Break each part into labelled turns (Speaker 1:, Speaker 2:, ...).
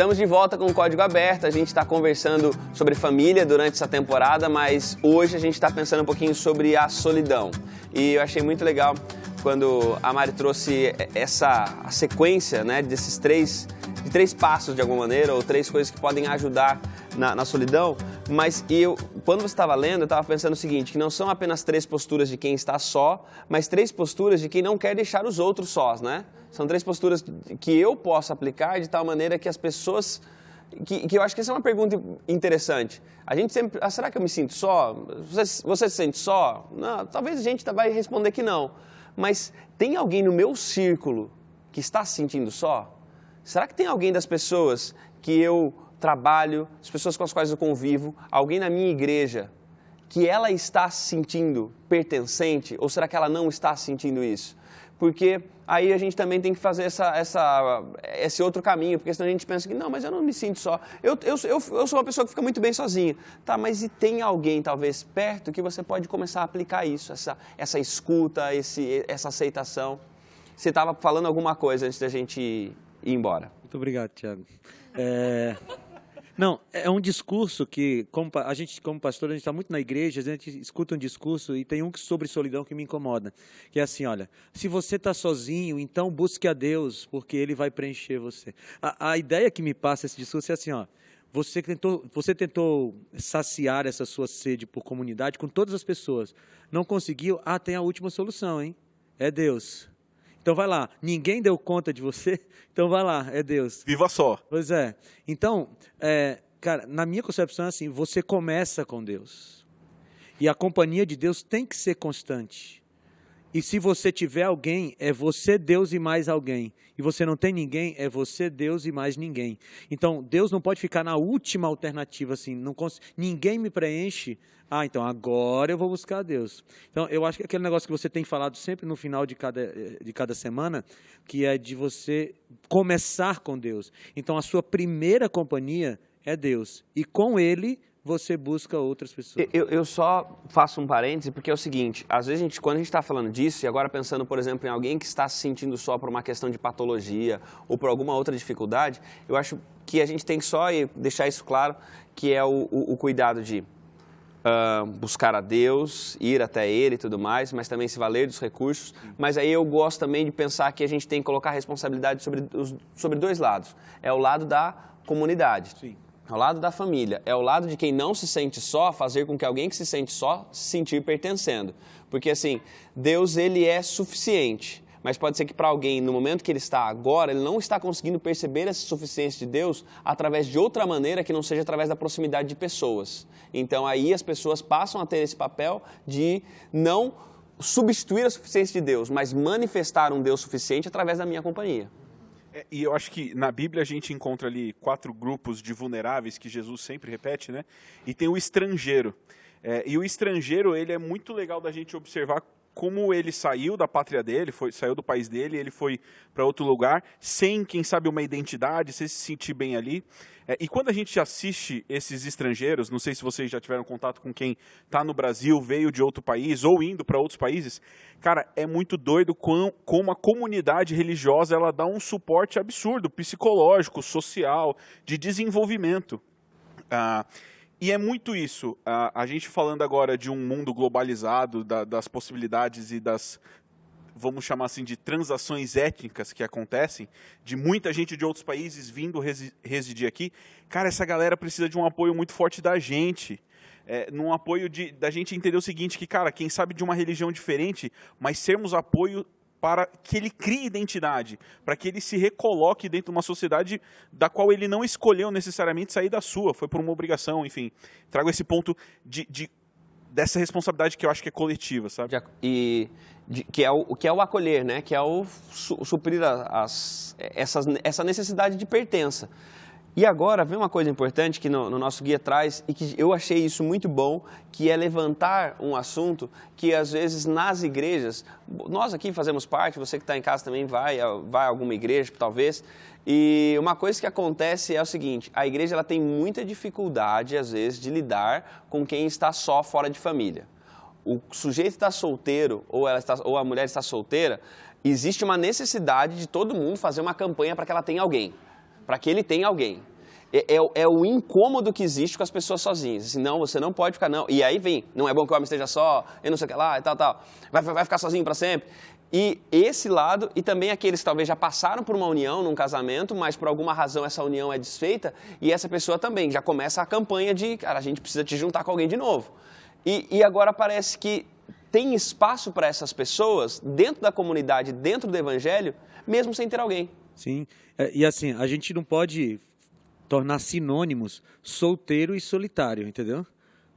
Speaker 1: Estamos de volta com o Código Aberto, a gente está conversando sobre família durante essa temporada, mas hoje a gente está pensando um pouquinho sobre a solidão. E eu achei muito legal quando a Mari trouxe a sequência, né, de três passos de alguma maneira, ou 3 coisas que podem ajudar na solidão, mas quando você estava lendo, eu estava pensando o seguinte, que não são apenas 3 posturas de quem está só, mas 3 posturas de quem não quer deixar os outros sós, né? São 3 posturas que eu posso aplicar de tal maneira que as pessoas... Que eu acho que essa é uma pergunta interessante. A gente sempre... será que eu me sinto só? Você se sente só? Não, talvez a gente vai responder que não. Mas tem alguém no meu círculo que está se sentindo só? Será que tem alguém das pessoas que eu trabalho, as pessoas com as quais eu convivo, alguém na minha igreja, que ela está se sentindo pertencente? Ou será que ela não está sentindo isso? Porque aí a gente também tem que fazer esse outro caminho, porque senão a gente pensa que não, mas eu não me sinto só. Eu sou uma pessoa que fica muito bem sozinha. Tá, mas e tem alguém talvez perto que você pode começar a aplicar isso, essa escuta, essa aceitação? Você estava falando alguma coisa antes da gente ir embora.
Speaker 2: Muito obrigado, Thiago. Não, é um discurso que, como pastor, a gente está muito na igreja, a gente escuta um discurso e tem um sobre solidão que me incomoda, que é assim, olha, se você está sozinho, então busque a Deus, porque Ele vai preencher você. A ideia que me passa esse discurso é assim, ó, você tentou saciar essa sua sede por comunidade com todas as pessoas, não conseguiu, tem a última solução, hein? É Deus. Então vai lá, ninguém deu conta de você, então vai lá, é Deus.
Speaker 3: Viva só.
Speaker 2: Pois é. Então, cara, na minha concepção é assim, você começa com Deus. E a companhia de Deus tem que ser constante. E se você tiver alguém, é você, Deus e mais alguém. E você não tem ninguém, é você, Deus e mais ninguém. Então, Deus não pode ficar na última alternativa, assim, ninguém me preenche, então agora eu vou buscar a Deus. Então, eu acho que aquele negócio que você tem falado sempre no final de cada semana, que é de você começar com Deus. Então, a sua primeira companhia é Deus. E com Ele você busca outras pessoas.
Speaker 1: Eu só faço um parêntese, porque é o seguinte, às vezes quando a gente está falando disso, e agora pensando, por exemplo, em alguém que está se sentindo só por uma questão de patologia ou por alguma outra dificuldade, eu acho que a gente tem que só deixar isso claro, que é o cuidado de buscar a Deus, ir até Ele e tudo mais, mas também se valer dos recursos. Mas aí eu gosto também de pensar que a gente tem que colocar a responsabilidade sobre 2 lados. É o lado da comunidade.
Speaker 2: Sim.
Speaker 1: Ao lado da família, é o lado de quem não se sente só, fazer com que alguém que se sente só se sentir pertencendo. Porque assim, Deus ele é suficiente, mas pode ser que para alguém, no momento que ele está agora, ele não está conseguindo perceber essa suficiência de Deus através de outra maneira que não seja através da proximidade de pessoas. Então aí as pessoas passam a ter esse papel de não substituir a suficiência de Deus, mas manifestar um Deus suficiente através da minha companhia.
Speaker 3: E eu acho que na Bíblia a gente encontra ali 4 grupos de vulneráveis que Jesus sempre repete, né? E tem o estrangeiro. E o estrangeiro, ele é muito legal da gente observar como ele saiu da pátria dele, saiu do país dele, ele foi para outro lugar, sem, quem sabe, uma identidade, sem se sentir bem ali. E quando a gente assiste esses estrangeiros, não sei se vocês já tiveram contato com quem está no Brasil, veio de outro país ou indo para outros países, cara, é muito doido como a comunidade religiosa ela dá um suporte absurdo, psicológico, social, de desenvolvimento. E é muito isso, a gente falando agora de um mundo globalizado, das possibilidades e das, vamos chamar assim, de transações étnicas que acontecem, de muita gente de outros países vindo residir aqui, cara, essa galera precisa de um apoio muito forte da gente, num apoio da gente entender o seguinte, que, cara, quem sabe de uma religião diferente, mas sermos apoio para que ele crie identidade, para que ele se recoloque dentro de uma sociedade da qual ele não escolheu necessariamente sair da sua, foi por uma obrigação, enfim. Trago esse ponto dessa responsabilidade que eu acho que é coletiva, sabe?
Speaker 1: Que é o acolher, né? Que é o suprir essa necessidade de pertença. E agora vem uma coisa importante que no nosso guia traz e que eu achei isso muito bom, que é levantar um assunto que às vezes nas igrejas, nós aqui fazemos parte, você que está em casa também vai a alguma igreja talvez, e uma coisa que acontece é o seguinte, a igreja ela tem muita dificuldade às vezes de lidar com quem está só fora de família. O sujeito está solteiro ou a mulher está solteira, existe uma necessidade de todo mundo fazer uma campanha para que ela tenha alguém. Para que ele tenha alguém. É o incômodo que existe com as pessoas sozinhas. Assim, não, você não pode ficar, não. E aí vem, não é bom que o homem esteja só, eu não sei o que lá e tal. Vai ficar sozinho para sempre. E esse lado, e também aqueles que talvez já passaram por uma união, num casamento, mas por alguma razão essa união é desfeita, e essa pessoa também já começa a campanha de, cara, a gente precisa te juntar com alguém de novo. E agora parece que tem espaço para essas pessoas dentro da comunidade, dentro do evangelho, mesmo sem ter alguém.
Speaker 2: Sim, e assim, a gente não pode tornar sinônimos solteiro e solitário, entendeu?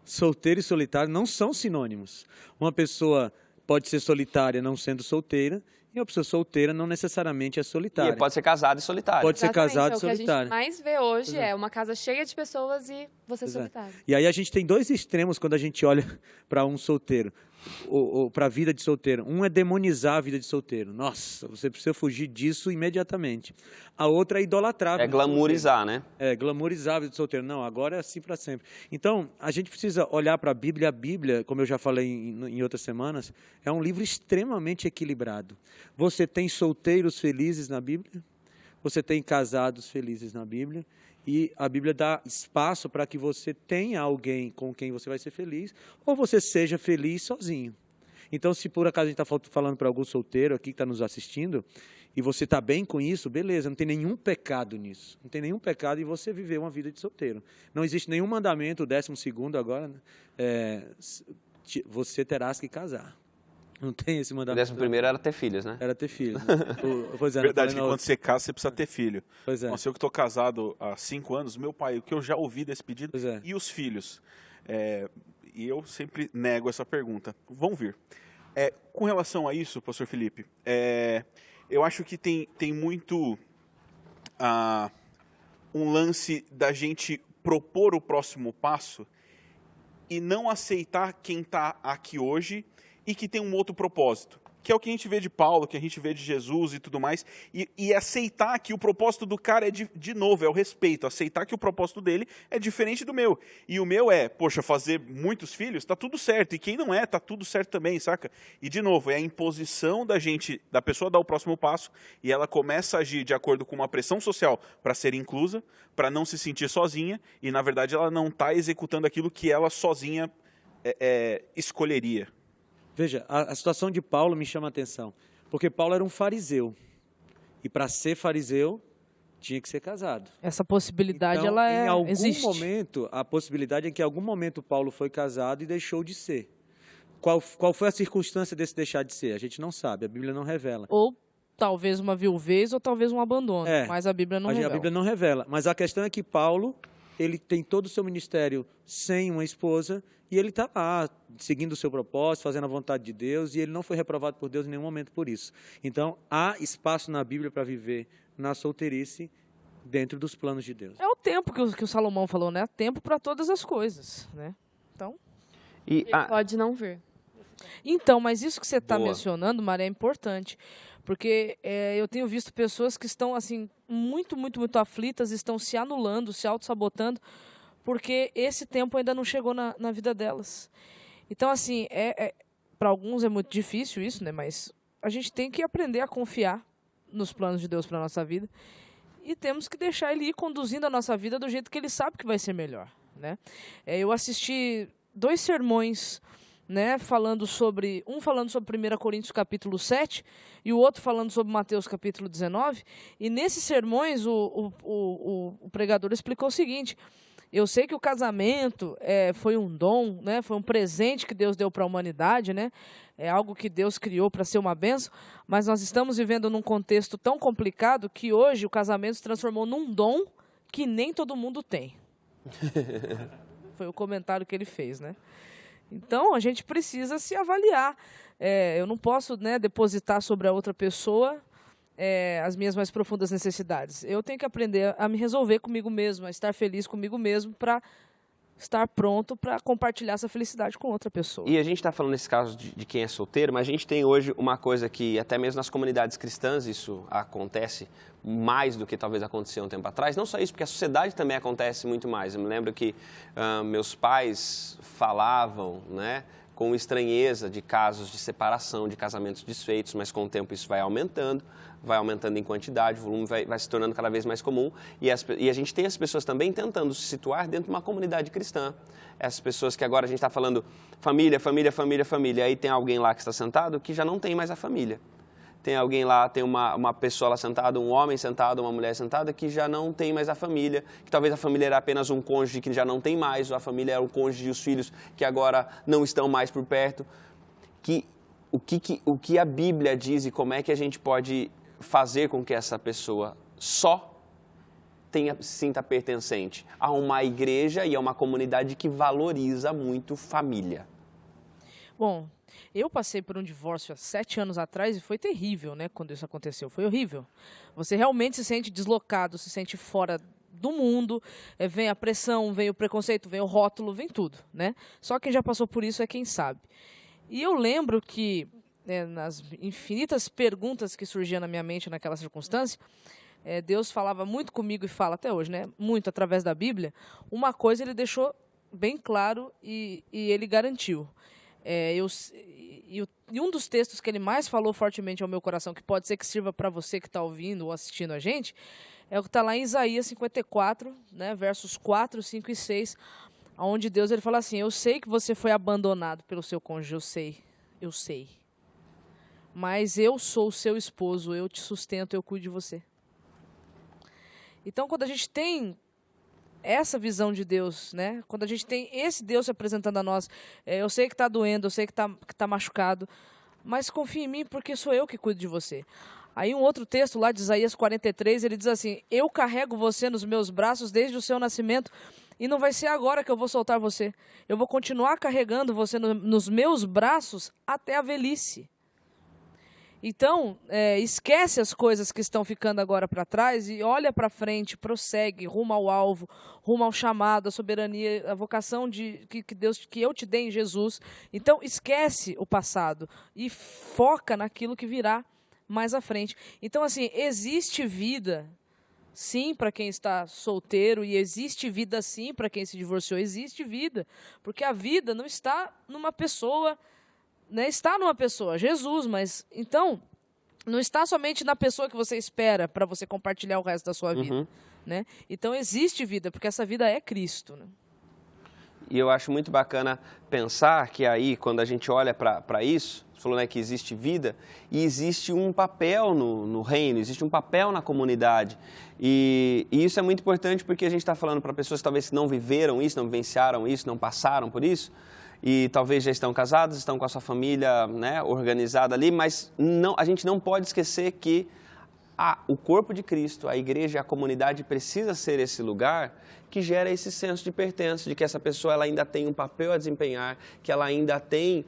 Speaker 2: Solteiro e solitário não são sinônimos. Uma pessoa pode ser solitária não sendo solteira, e uma pessoa solteira não necessariamente é solitária.
Speaker 1: E pode ser casado e solitário.
Speaker 2: Pode ser casado e
Speaker 4: é o que a
Speaker 2: solitário.
Speaker 4: gente mais vê hoje, é uma casa cheia de pessoas e você solitário.
Speaker 2: E aí a gente tem dois extremos quando a gente olha para um solteiro, ou para a vida de solteiro. Um é demonizar a vida de solteiro. Nossa, você precisa fugir disso imediatamente. A outra é idolatrar.
Speaker 1: É glamourizar, né?
Speaker 2: É, glamourizar a vida de solteiro. Não, agora é assim para sempre. Então, a gente precisa olhar para a Bíblia. A Bíblia, como eu já falei em outras semanas, é um livro extremamente equilibrado. Você tem solteiros felizes na Bíblia, você tem casados felizes na Bíblia, e a Bíblia dá espaço para que você tenha alguém com quem você vai ser feliz, ou você seja feliz sozinho. Então, se por acaso a gente está falando para algum solteiro aqui que está nos assistindo, e você está bem com isso, beleza, não tem nenhum pecado nisso. Não tem nenhum pecado em você viver uma vida de solteiro. Não existe nenhum mandamento, o 12º agora, né? Você terás que casar. Não tem esse mandamento.
Speaker 1: O 11º era ter filhos, né?
Speaker 2: Era ter filhos. Né? Pois é,
Speaker 3: Verdade que quando você casa, você precisa ter filho.
Speaker 2: Pois é.
Speaker 3: Nossa, eu que estou casado há 5 anos, meu pai, o que eu já ouvi desse pedido,
Speaker 2: Pois é.
Speaker 3: e os filhos? E eu sempre nego essa pergunta. Vão vir. Com relação a isso, pastor Felipe, eu acho que tem muito um lance da gente propor o próximo passo e não aceitar quem está aqui hoje e que tem um outro propósito, que é o que a gente vê de Paulo, que a gente vê de Jesus e tudo mais, e aceitar que o propósito do cara de novo, é o respeito, aceitar que o propósito dele é diferente do meu, e o meu poxa, fazer muitos filhos, tá tudo certo, e quem não tá tudo certo também, saca? E de novo, é a imposição da pessoa dar o próximo passo, e ela começa a agir de acordo com uma pressão social para ser inclusa, para não se sentir sozinha, e na verdade ela não está executando aquilo que ela sozinha escolheria.
Speaker 2: Veja, a situação de Paulo me chama a atenção, porque Paulo era um fariseu, e para ser fariseu, tinha que ser casado.
Speaker 5: Essa possibilidade,
Speaker 2: então,
Speaker 5: ela
Speaker 2: existe. Momento, a possibilidade é que em algum momento Paulo foi casado e deixou de ser. Qual foi a circunstância desse deixar de ser? A gente não sabe, a Bíblia não revela.
Speaker 5: Ou talvez uma viuvez, ou talvez um abandono, mas a Bíblia não revela.
Speaker 2: A Bíblia não revela, mas a questão é que Paulo, ele tem todo o seu ministério sem uma esposa, e ele está lá, seguindo o seu propósito, fazendo a vontade de Deus, e ele não foi reprovado por Deus em nenhum momento por isso. Então, há espaço na Bíblia para viver na solteirice dentro dos planos de Deus.
Speaker 5: É o tempo que o Salomão falou, né? Tempo para todas as coisas, né? Então...
Speaker 4: Ele pode não vir.
Speaker 5: Então, mas isso que você está mencionando, Maria, é importante. Porque eu tenho visto pessoas que estão, assim, muito, muito, muito aflitas, estão se anulando, se auto-sabotando, porque esse tempo ainda não chegou na vida delas. Então, assim, para alguns é muito difícil isso, né? Mas a gente tem que aprender a confiar nos planos de Deus para a nossa vida e temos que deixar Ele ir conduzindo a nossa vida do jeito que Ele sabe que vai ser melhor, né? Eu assisti 2 sermões, né, falando sobre 1 Coríntios capítulo 7 e o outro falando sobre Mateus capítulo 19, e nesses sermões o pregador explicou o seguinte: eu sei que o casamento foi um dom, né, foi um presente que Deus deu para a humanidade, né, é algo que Deus criou para ser uma bênção, mas nós estamos vivendo num contexto tão complicado que hoje o casamento se transformou num dom que nem todo mundo tem. Foi o comentário que ele fez, né? Então, a gente precisa se avaliar. Eu não posso, né, depositar sobre a outra pessoa as minhas mais profundas necessidades. Eu tenho que aprender a me resolver comigo mesmo, a estar feliz comigo mesmo para estar pronto para compartilhar essa felicidade com outra pessoa.
Speaker 1: E a gente está falando nesse caso de quem é solteiro, mas a gente tem hoje uma coisa que até mesmo nas comunidades cristãs isso acontece mais do que talvez acontecia um tempo atrás. Não só isso, porque a sociedade também acontece muito mais. Eu me lembro que meus pais falavam, né, com estranheza de casos de separação, de casamentos desfeitos, mas com o tempo isso vai aumentando em quantidade, o volume vai se tornando cada vez mais comum e a gente tem as pessoas também tentando se situar dentro de uma comunidade cristã. Essas pessoas que agora a gente está falando família, família, família, família, aí tem alguém lá que está sentado que já não tem mais a família. Tem alguém lá, tem uma pessoa lá sentada, um homem sentado, uma mulher sentada, que já não tem mais a família, que talvez a família era apenas um cônjuge que já não tem mais, ou a família era o cônjuge e os filhos que agora não estão mais por perto. O que a Bíblia diz e como é que a gente pode fazer com que essa pessoa só sinta pertencente a uma igreja e a uma comunidade que valoriza muito família?
Speaker 5: Bom, eu passei por um divórcio há 7 anos atrás e foi terrível, né, quando isso aconteceu. Foi horrível. Você realmente se sente deslocado, se sente fora do mundo, vem a pressão, vem o preconceito, vem o rótulo, vem tudo, né? Só quem já passou por isso é quem sabe. E eu lembro que, nas infinitas perguntas que surgiam na minha mente naquela circunstância, Deus falava muito comigo e fala até hoje, né, muito através da Bíblia. Uma coisa ele deixou bem claro e ele garantiu. E um dos textos que ele mais falou fortemente ao meu coração, que pode ser que sirva para você que está ouvindo ou assistindo a gente, é o que está lá em Isaías 54, né, versos 4, 5 e 6, onde Deus ele fala assim: eu sei que você foi abandonado pelo seu cônjuge, eu sei. Mas eu sou o seu esposo, eu te sustento, eu cuido de você. Então, quando a gente tem essa visão de Deus, né? Quando a gente tem esse Deus se apresentando a nós, eu sei que está doendo, eu sei que tá machucado, mas confia em mim porque sou eu que cuido de você. Aí um outro texto lá de Isaías 43, ele diz assim: eu carrego você nos meus braços desde o seu nascimento e não vai ser agora que eu vou soltar você. Eu vou continuar carregando você nos meus braços até a velhice. Então, esquece as coisas que estão ficando agora para trás e olha para frente, prossegue, rumo ao alvo, rumo ao chamado, à soberania, à vocação que eu te dei em Jesus. Então, esquece o passado e foca naquilo que virá mais à frente. Então, assim, existe vida, sim, para quem está solteiro e existe vida, sim, para quem se divorciou. Existe vida, porque a vida não está numa pessoa... Né, está numa pessoa, Jesus, mas então não está somente na pessoa que você espera para você compartilhar o resto da sua vida, né? Então existe vida, porque essa vida é Cristo, né?
Speaker 1: E eu acho muito bacana pensar que aí, quando a gente olha para isso, você falou, né, que existe vida e existe um papel no reino, existe um papel na comunidade. E isso é muito importante porque a gente está falando para pessoas que talvez não viveram isso, não vivenciaram isso, não passaram por isso, e talvez já estão casados, estão com a sua família, né, organizada ali, mas a gente não pode esquecer que o corpo de Cristo, a igreja, a comunidade precisa ser esse lugar que gera esse senso de pertença, de que essa pessoa ela ainda tem um papel a desempenhar, que ela ainda tem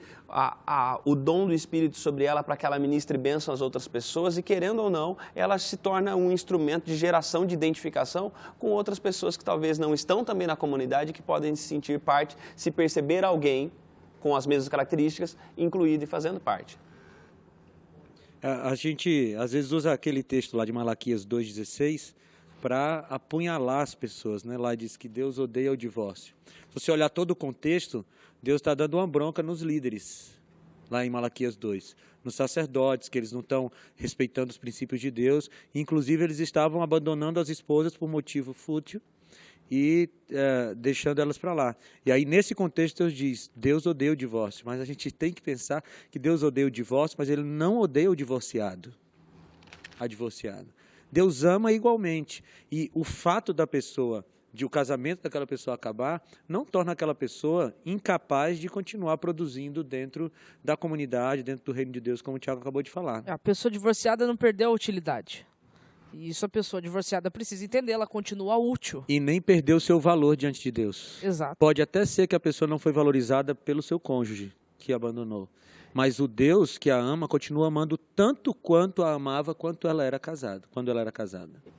Speaker 1: o dom do Espírito sobre ela para que ela ministre bênção às outras pessoas e, querendo ou não, ela se torna um instrumento de geração de identificação com outras pessoas que talvez não estão também na comunidade, que podem se sentir parte, se perceber alguém com as mesmas características, incluído e fazendo parte.
Speaker 2: A gente, às vezes, usa aquele texto lá de Malaquias 2,16 para apunhalar as pessoas, né? Lá diz que Deus odeia o divórcio. Se você olhar todo o contexto, Deus está dando uma bronca nos líderes, lá em Malaquias 2. Nos sacerdotes, que eles não estão respeitando os princípios de Deus. Inclusive, eles estavam abandonando as esposas por motivo fútil e deixando elas para lá. E aí, nesse contexto, Deus diz, Deus odeia o divórcio. Mas a gente tem que pensar que Deus odeia o divórcio, mas Ele não odeia o divorciado, a divorciada. Deus ama igualmente. E o fato da pessoa, de o casamento daquela pessoa acabar, não torna aquela pessoa incapaz de continuar produzindo dentro da comunidade, dentro do reino de Deus, como o Tiago acabou de falar.
Speaker 5: A pessoa divorciada não perdeu a utilidade. E isso a pessoa divorciada precisa entender, ela continua útil.
Speaker 2: E nem perdeu o seu valor diante de Deus.
Speaker 5: Exato.
Speaker 2: Pode até ser que a pessoa não foi valorizada pelo seu cônjuge, que abandonou. Mas o Deus que a ama continua amando tanto quanto a amava quando ela era casada.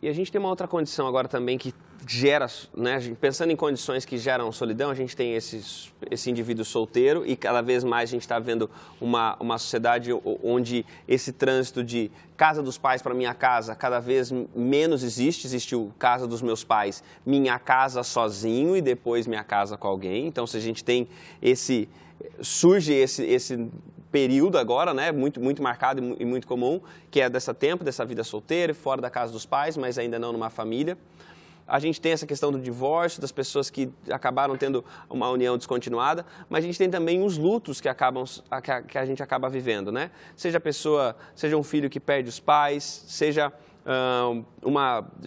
Speaker 1: E a gente tem uma outra condição agora também que gera, né, pensando em condições que geram solidão, a gente tem esse indivíduo solteiro e cada vez mais a gente está vendo uma sociedade onde esse trânsito de casa dos pais para minha casa cada vez menos existe o casa dos meus pais, minha casa sozinho e depois minha casa com alguém. Então, se a gente tem surge esse período agora, né, muito marcado e muito comum, que é dessa vida solteira, fora da casa dos pais, mas ainda não numa família. A gente tem essa questão do divórcio, das pessoas que acabaram tendo uma união descontinuada, mas a gente tem também os lutos que a gente acaba vivendo, né? Seja um filho que perde os pais, seja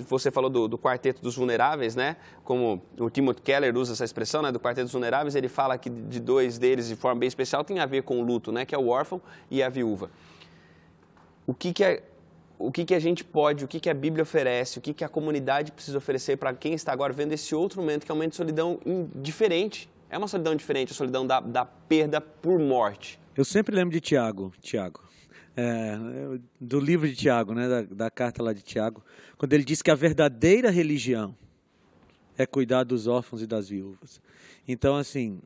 Speaker 1: você falou do quarteto dos vulneráveis, né? Como o Timothy Keller usa essa expressão, né? Do quarteto dos vulneráveis, ele fala que de dois deles, de forma bem especial, tem a ver com o luto, né? Que é o órfão e a viúva. O que a gente pode, o que a Bíblia oferece, o que a comunidade precisa oferecer para quem está agora vendo esse outro momento, que é um momento de solidão diferente. É uma solidão diferente, a solidão da perda por morte.
Speaker 2: Eu sempre lembro de Tiago, do livro de Tiago, né, da carta lá de Tiago, quando ele diz que a verdadeira religião é cuidar dos órfãos e das viúvas. Então, assim,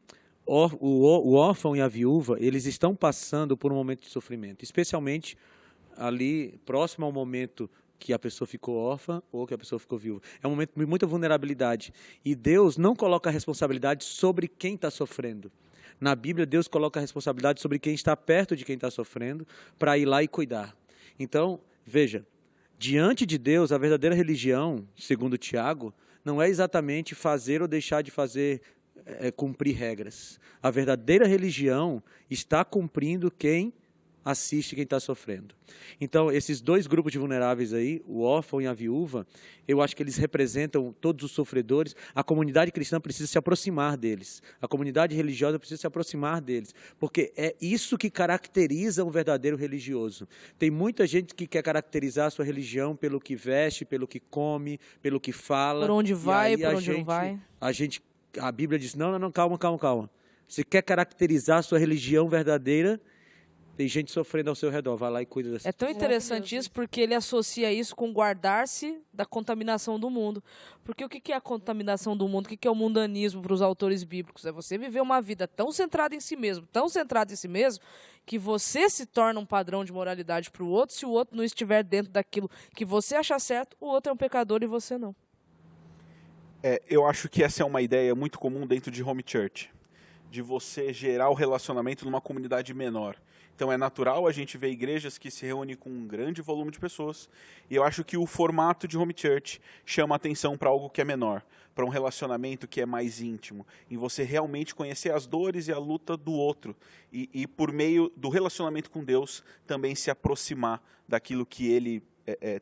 Speaker 2: o órfão e a viúva, eles estão passando por um momento de sofrimento, especialmente ali próximo ao momento que a pessoa ficou órfã ou que a pessoa ficou viúva. É um momento de muita vulnerabilidade. E Deus não coloca a responsabilidade sobre quem está sofrendo. Na Bíblia, Deus coloca a responsabilidade sobre quem está perto de quem está sofrendo para ir lá e cuidar. Então, veja, diante de Deus, a verdadeira religião, segundo Tiago, não é exatamente fazer ou deixar de fazer, cumprir regras. A verdadeira religião está cumprindo quem assiste quem está sofrendo. Então, esses dois grupos de vulneráveis aí, o órfão e a viúva, eu acho que eles representam todos os sofredores. A comunidade cristã precisa se aproximar deles. A comunidade religiosa precisa se aproximar deles, porque é isso que caracteriza um verdadeiro religioso. Tem muita gente que quer caracterizar a sua religião pelo que veste, pelo que come, pelo que fala.
Speaker 5: Por onde vai, por onde não vai.
Speaker 2: A Bíblia diz, não, calma. Você quer caracterizar a sua religião verdadeira, tem gente sofrendo ao seu redor, vai lá e cuida dessa.
Speaker 5: É tão interessante isso porque ele associa isso com guardar-se da contaminação do mundo. Porque o que é a contaminação do mundo? O que é o mundanismo para os autores bíblicos? É você viver uma vida tão centrada em si mesmo, que você se torna um padrão de moralidade para o outro. Se o outro não estiver dentro daquilo que você acha certo, o outro é um pecador e você não.
Speaker 3: Eu acho que essa é uma ideia muito comum dentro de home church, de você gerar o relacionamento numa comunidade menor. Então é natural a gente ver igrejas que se reúnem com um grande volume de pessoas, e eu acho que o formato de home church chama atenção para algo que é menor, para um relacionamento que é mais íntimo, em você realmente conhecer as dores e a luta do outro, e por meio do relacionamento com Deus também se aproximar daquilo que Ele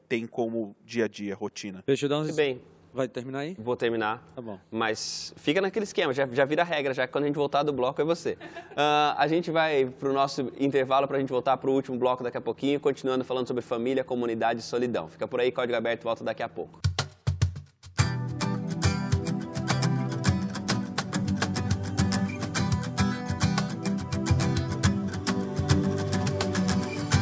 Speaker 3: tem como dia a dia, rotina.
Speaker 2: Deixa eu dar uns...
Speaker 1: Bem,
Speaker 2: vai terminar aí?
Speaker 1: Vou terminar.
Speaker 2: Tá bom.
Speaker 1: Mas fica naquele esquema, já vira regra, já que quando a gente voltar do bloco é você. A gente vai para o nosso intervalo para a gente voltar para o último bloco daqui a pouquinho, continuando falando sobre família, comunidade e solidão. Fica por aí, Código Aberto volta daqui a pouco.